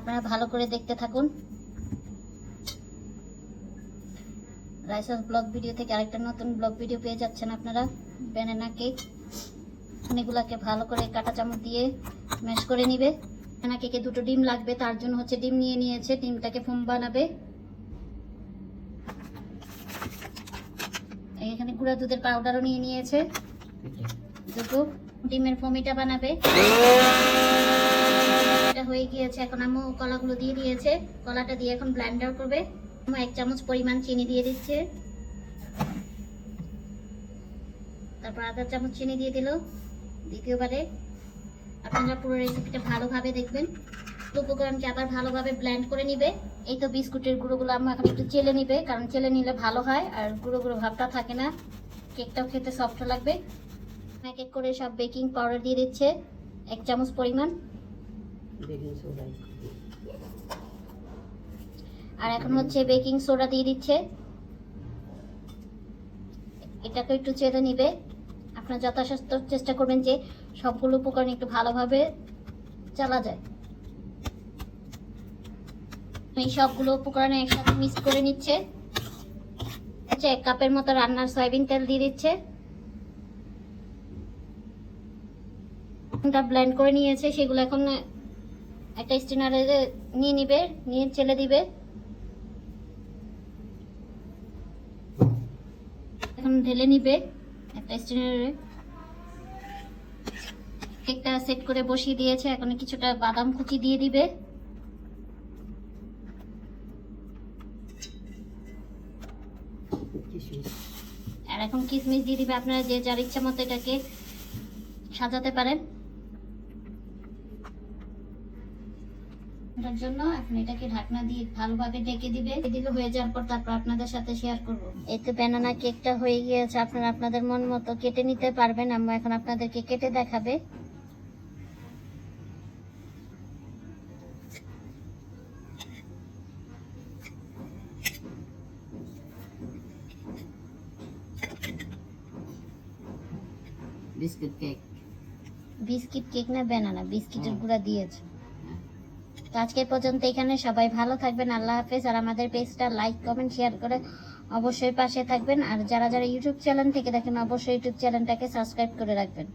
আপনারা ভালো করে দেখতে থাকুন। রাইসাস ব্লগ ভিডিও থেকে আরেকটা নতুন ব্লগ ভিডিও পেয়ে যাচ্ছেন আপনারা। ব্যানানা কেক, এগুলাকে ভালো করে কাঁটা চামচ দিয়ে ম্যাশ করে নিবে। ব্যানানা কেকে 2টো ডিম লাগবে, তার জন্য হচ্ছে ডিম নিয়ে নিয়েছে, ডিমটাকে ফোম বানাবে। এখানে গুঁড়া দুধের পাউডারও নিয়ে নিয়েছে, 2টো ডিমের ফোমিটা বানাবে। এটা হয়ে গিয়েছে, এখন আম্মু কলাগুলো দিয়ে দিয়েছে, কলাটা দিয়ে এখন ব্লেন্ডার করবে। 1 চামচ পরিমাণ চিনি দিয়ে দিচ্ছে, তারপর আধা চামচ চিনি দিয়ে দিল দ্বিতীয়বারে। আপনারা পুরো রেসিপিটা ভালোভাবে দেখবেন। উপকরণকে আবার ভালোভাবে ব্লেন্ড করে নিবে। এই তো বিস্কুটের গুঁড়োগুলো আম্মু এখন একটু চেলে নিবে, কারণ চেলে নিলে ভালো হয় আর গুঁড়ো গুঁড়ো ভাবটা থাকে না, কেকটাও খেতে সফট লাগবে। এক এক করে সব বেকিং পাউডার দিয়ে দিচ্ছে 1 চামচ পরিমাণ, আর এখন হচ্ছে বেকিং সোডা দিয়ে দিচ্ছে। এটাকে একটু চেলে নিবে। আপনারা যথাসাধ্য চেষ্টা করবেন যে সবগুলো উপকরণ একটু ভালোভাবে চালা যায়। এই সবগুলো উপকরণ একসাথে মিক্স করে নিচ্ছে। 1 কাপের মতো রান্নার সয়াবিন তেল দিয়ে দিচ্ছে। ব্লেন্ড করে নিয়েছে, সেগুলো এখন একটা স্ট্রেনারে নিয়ে নিবে, নিয়ে চেলে দিবে। এখন ঢেলে নিবে একটা স্ট্রেনারে। কেকটা সেট করে বসিয়ে দিয়েছে, এখন কিছুটা বাদাম কুচি দিয়ে দিবে। আর এখন কিশমিশ দিয়ে দিবে। আপনারা যে যার ইচ্ছা মতো এটাকে সাজাতে পারেন। এটার জন্য এখন এটাকে ঢাকনা দিয়ে ভালোভাবে ঢেকে দিবে। দিলে হয়ে যাওয়ার পর তারপর আপনাদের সাথে শেয়ার করব। এই তো ব্যানানা কেকটা হয়ে গিয়েছে, আপনারা আপনাদের মন মতো কেটে নিতে পারবেন। আম্মু এখন আপনাদেরকে কেটে দেখাবে। বিস্কিট কেক, বিস্কিট কেক না ব্যানানা, বিস্কিটের গুঁড়া দিয়েছে। তো আজকে পর্যন্ত এখানে, সবাই ভালো থাকবেন, আল্লাহ হাফেজ। আর আমাদের পেজটা লাইক কমেন্ট শেয়ার করে অবশ্যই পাশে থাকবেন। আর যারা যারা ইউটিউব চ্যানেল থেকে দেখেন অবশ্যই ইউটিউব চ্যানেলটাকে সাবস্ক্রাইব করে রাখবেন।